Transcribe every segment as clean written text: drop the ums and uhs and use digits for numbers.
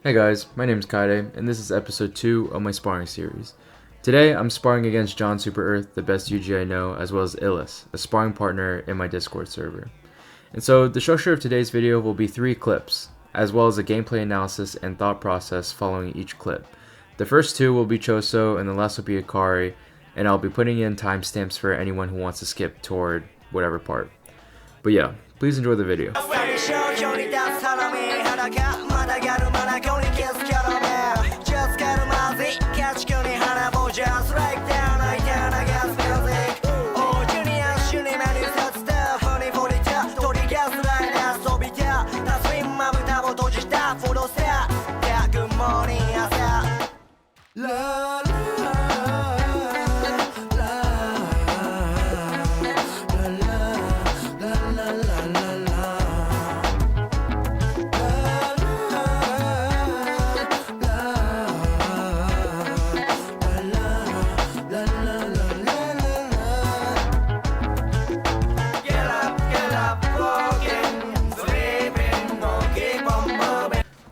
Hey guys, my name is Kaide, and this is episode 2 of my sparring series. Today, I'm sparring against John Super Earth, the best UG I know, as well as Illous, a sparring partner in my Discord server. And so, the structure of today's video will be 3 clips, as well as a gameplay analysis and thought process following each clip. The first 2 will be Choso, and the last will be Akari, and I'll be putting in timestamps for anyone who wants to skip toward whatever part. But yeah, please enjoy the video.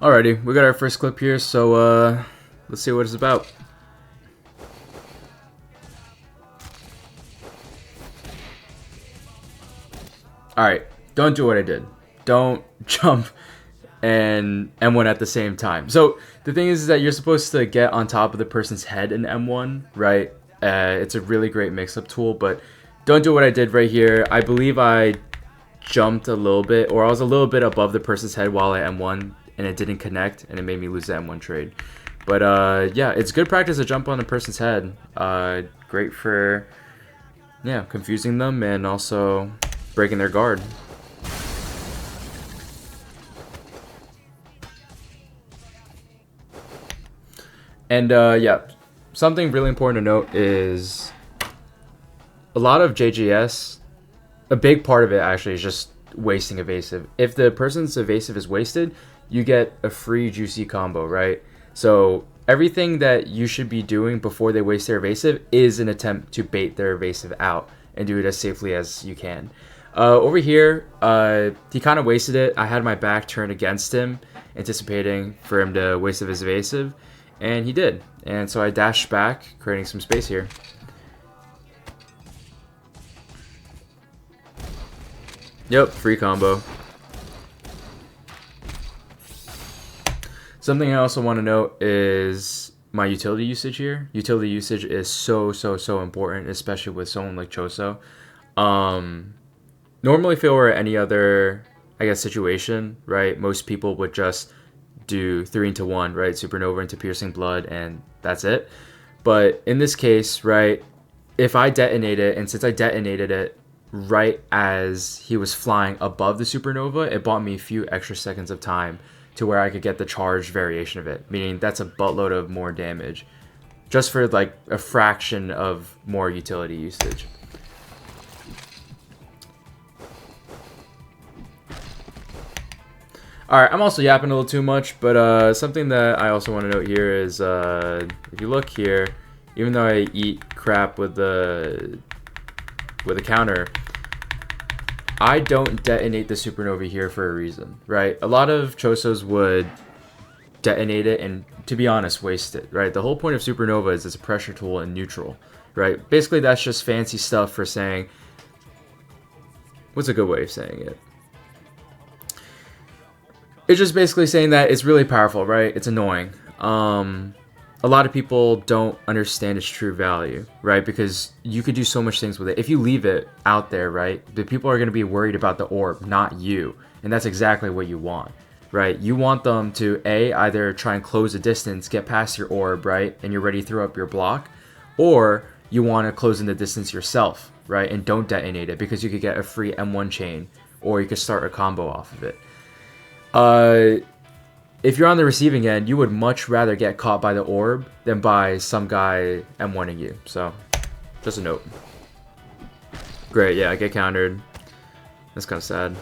Alrighty, we got our first clip here, so let's see what it's about. Alright, don't do what I did. Don't jump and M1 at the same time. So the thing is that you're supposed to get on top of the person's head in M1, right? It's a really great mix-up tool, but don't do what I did right here. I believe I jumped a little bit, or I was a little bit above the person's head while I M1, and it didn't connect, and it made me lose the M1 trade. But yeah, it's good practice to jump on a person's head. Great for, yeah, confusing them and also breaking their guard. And yeah, something really important to note is a lot of JJS, a big part of it actually is just wasting evasive. If the person's evasive is wasted, you get a free juicy combo, right? So everything that you should be doing before they waste their evasive is an attempt to bait their evasive out and do it as safely as you can. Over here, he kind of wasted it. I had my back turned against him, anticipating for him to waste his evasive, and he did. And so I dashed back, creating some space here. Yep, free combo. Something I also want to note is my utility usage here. Utility usage is so important, especially with someone like Choso. Normally, if it were any other, I guess, situation, right, most people would just do 3 into 1, right, supernova into piercing blood, and that's it. But in this case, right, if I detonate it, and since I detonated it right as he was flying above the supernova, it bought me a few extra seconds of time to where I could get the charged variation of it, meaning that's a buttload of more damage just for like a fraction of more utility usage. Alright, I'm also yapping a little too much, but something that I also want to note here is if you look here, even though I eat crap with the counter, I don't detonate the supernova here for a reason, right? A lot of Chosos would detonate it and, to be honest, waste it, right? The whole point of supernova is it's a pressure tool in neutral, right? Basically, that's just fancy stuff for saying, what's a good way of saying it? It's just basically saying that it's really powerful, right? It's annoying. A lot of people don't understand its true value, right? Because you could do so much things with it. If you leave it out there, right, the people are going to be worried about the orb, not you. And that's exactly what you want, right? You want them to, A, either try and close a distance, get past your orb, right, and you're ready to throw up your block, or you want to close in the distance yourself, right, and don't detonate it because you could get a free M1 chain, or you could start a combo off of it. If you're on the receiving end, you would much rather get caught by the orb than by some guy M1ing you. So, just a note. Great, yeah, I get countered. That's kind of sad.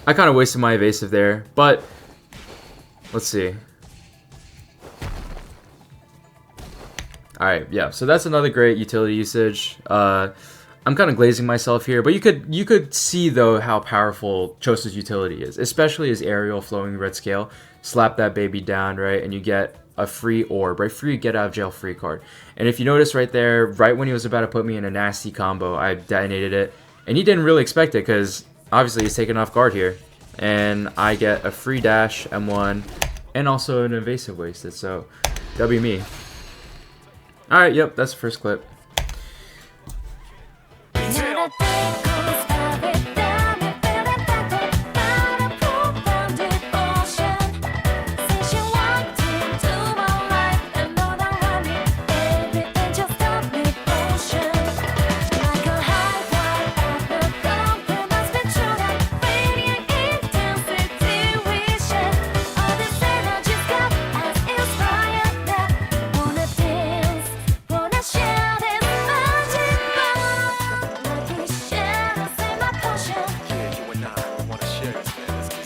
I kind of wasted my evasive there, but let's see. Alright, yeah, so that's another great utility usage. I'm kind of glazing myself here, but you could see though how powerful Choso's utility is, especially his aerial flowing red scale. Slap that baby down, right, and you get a free orb, right? Free get out of jail free card. And if you notice right there, right when he was about to put me in a nasty combo, I detonated it, and he didn't really expect it because obviously he's taken off guard here, and I get a free dash M1 and also an evasive wasted. So W me. All right, yep, that's the first clip.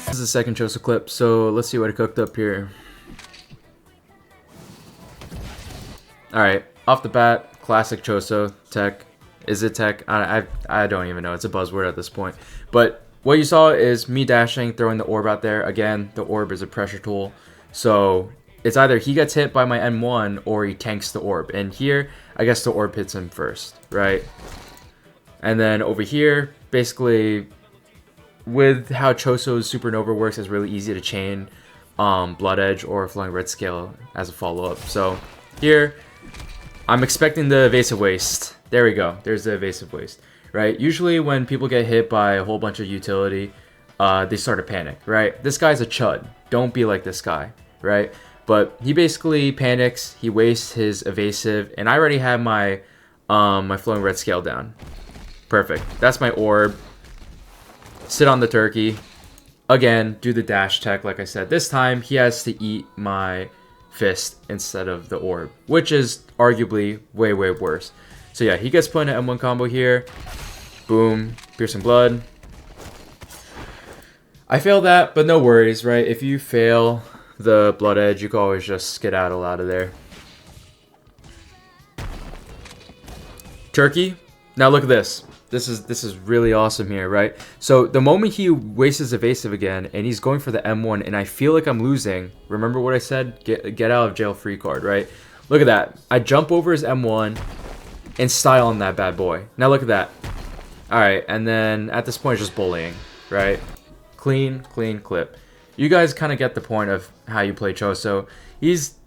This is the second Choso clip, so let's see what I cooked up here. Alright, off the bat, classic Choso tech. Is it tech? I don't even know. It's a buzzword at this point. But what you saw is me dashing, throwing the orb out there. Again, the orb is a pressure tool. So it's either he gets hit by my N1 or he tanks the orb. And here, I guess the orb hits him first, right? And then over here, basically, with how Choso's Supernova works, it's really easy to chain Blood Edge or Flowing Red Scale as a follow-up. So here, I'm expecting the Evasive Waste. There we go. There's the Evasive Waste, right? Usually when people get hit by a whole bunch of utility, they start to panic, right? This guy's a chud. Don't be like this guy, right? But he basically panics. He wastes his Evasive, and I already have my my Flowing Red Scale down. Perfect. That's my orb. Sit on the turkey. Again, do the dash tech like I said. This time, he has to eat my fist instead of the orb, which is arguably way, way worse. So yeah, he gets put in an M1 combo here. Boom. Piercing blood. I failed that, but no worries, right? If you fail the Blood Edge, you can always just skedaddle out of there. Turkey. Now look at this. This is really awesome here, right? So the moment he wastes his evasive again, and he's going for the M1, and I feel like I'm losing. Remember what I said? Get out of jail free card, right? Look at that. I jump over his M1 and style on that bad boy. Now look at that. All right, and then at this point, it's just bullying, right? Clean clip. You guys kind of get the point of how you play Choso. He's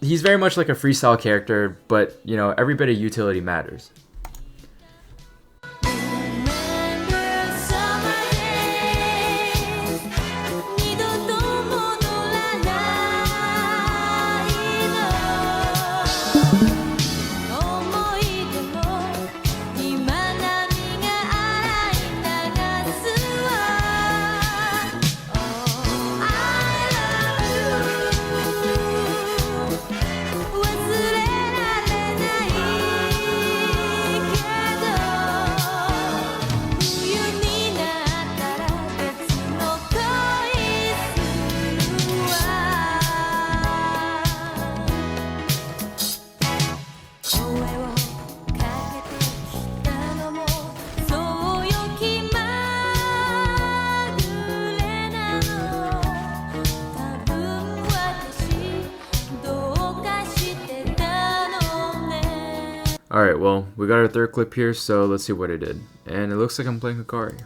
very much like a freestyle character, but you know every bit of utility matters. Alright, well, we got our third clip here, so let's see what I did. And it looks like I'm playing Hikari.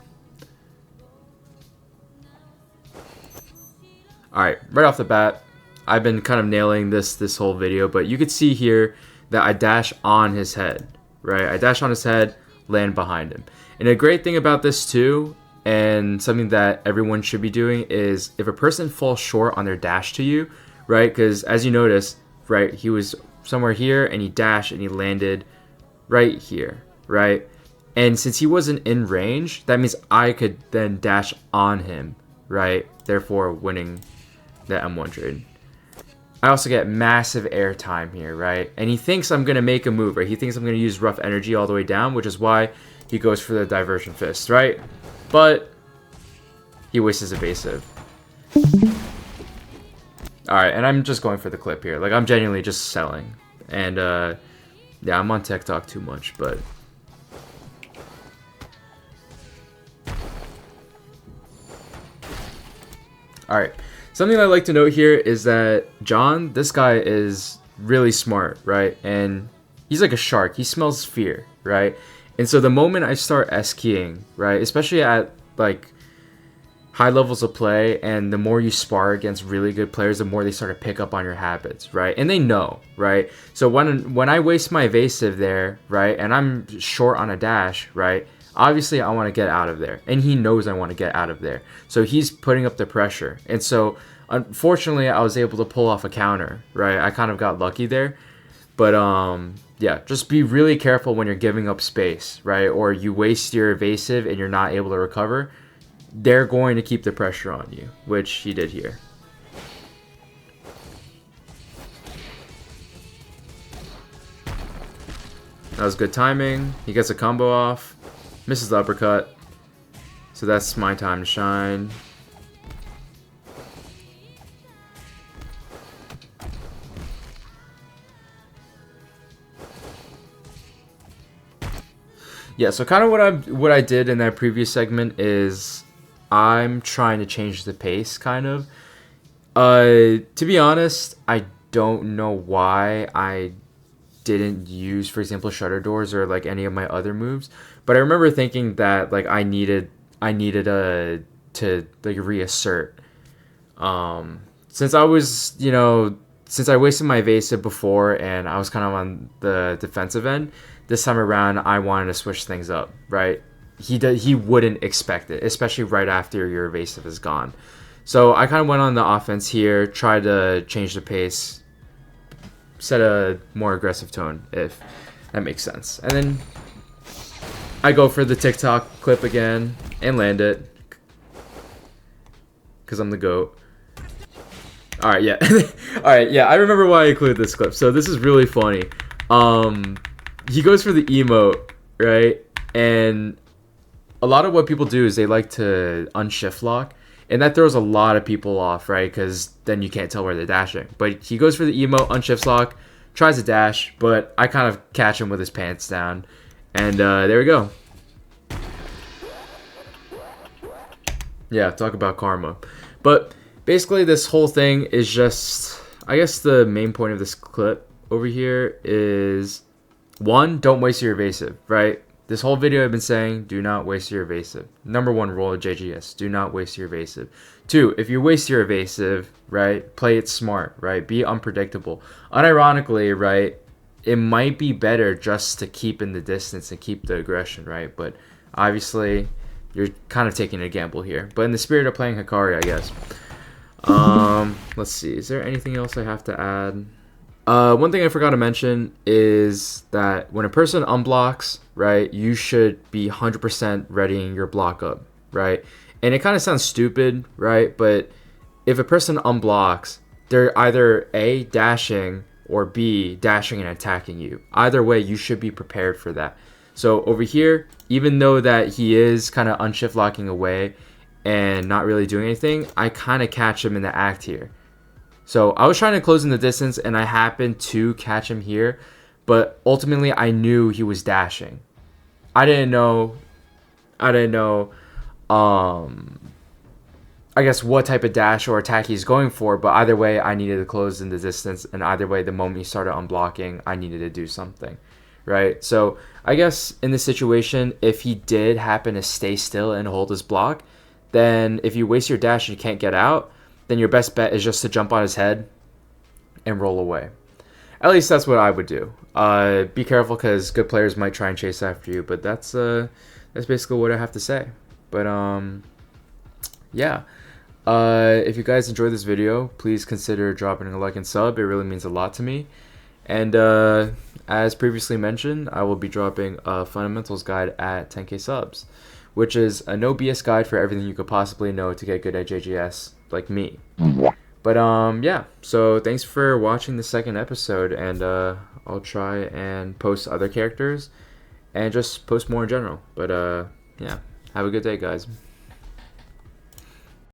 Alright, right off the bat, I've been kind of nailing this whole video, but you could see here that I dash on his head, right? I dash on his head, land behind him. And a great thing about this too, and something that everyone should be doing, is if a person falls short on their dash to you, right? Because as you notice, right, he was somewhere here and he dashed and he landed right here, right? And since he wasn't in range, that means I could then dash on him, right? Therefore winning the M1 trade. I also get massive air time here, right? And he thinks I'm going to make a move, right? He thinks I'm going to use rough energy all the way down, which is why he goes for the diversion fist, right? But he wastes his evasive. Alright, and I'm just going for the clip here. Like, I'm genuinely just selling. And, yeah, I'm on TikTok too much, but... All right. Something I like to note here is that John, this guy is really smart, right? And he's like a shark. He smells fear, right? And so the moment I start S-keying, right, especially at like high levels of play, and the more you spar against really good players, the more they start to pick up on your habits, right? And they know, right? So when I waste my evasive there, right, and I'm short on a dash, right, obviously I want to get out of there, and he knows I want to get out of there, so he's putting up the pressure. And so unfortunately I was able to pull off a counter, right? I kind of got lucky there. But yeah, just be really careful when you're giving up space, right? Or you waste your evasive and you're not able to recover. They're going to keep the pressure on you, which he did here. That was good timing. He gets a combo off, misses the uppercut. So that's my time to shine. Yeah, so kind of what I did in that previous segment is I'm trying to change the pace, kind of. To be honest, I don't know why I didn't use, for example, shutter doors or like any of my other moves, but I remember thinking that like I needed to like reassert. Since I was, since I wasted my evasive before and I was kind of on the defensive end, this time around I wanted to switch things up, right? He wouldn't expect it, especially right after your evasive is gone. So I kind of went on the offense here, tried to change the pace, set a more aggressive tone, if that makes sense. And then I go for the TikTok clip again and land it, because I'm the GOAT. Alright, yeah. Alright, yeah, I remember why I included this clip. So this is really funny. He goes for the emote, right? And a lot of what people do is they like to unshift lock, and that throws a lot of people off, right? Because then you can't tell where they're dashing. But he goes for the emote, unshift lock, tries to dash, but I kind of catch him with his pants down. And there we go. Yeah, talk about karma. But basically this whole thing is just, I guess the main point of this clip over here is, one, don't waste your evasive, right? This whole video I've been saying, do not waste your evasive. Number one rule of JJS, do not waste your evasive. Two, if you waste your evasive, right, play it smart, right? Be unpredictable. Unironically, right, it might be better just to keep in the distance and keep the aggression, right? But obviously, you're kind of taking a gamble here. But in the spirit of playing Hikari, I guess. Let's see, is there anything else I have to add? One thing I forgot to mention is that when a person unblocks, right, you should be 100% readying your block up, right? And it kind of sounds stupid, right? But if a person unblocks, they're either A, dashing, or B, dashing and attacking you. Either way, you should be prepared for that. So over here, even though that he is kind of unshift locking away and not really doing anything, I kind of catch him in the act here. So I was trying to close in the distance and I happened to catch him here, but ultimately I knew he was dashing. I didn't know, I guess what type of dash or attack he's going for, but either way I needed to close in the distance, and either way the moment he started unblocking, I needed to do something, right? So I guess in this situation, if he did happen to stay still and hold his block, then if you waste your dash and you can't get out, then your best bet is just to jump on his head and roll away. At least that's what I would do. Be careful because good players might try and chase after you, but that's basically what I have to say. But yeah. If you guys enjoyed this video, please consider dropping a like and sub. It really means a lot to me. And as previously mentioned, I will be dropping a fundamentals guide at 10k subs, which is a no BS guide for everything you could possibly know to get good at JJS, like me. But yeah, so thanks for watching the second episode, and I'll try and post other characters and just post more in general. But yeah, have a good day, guys.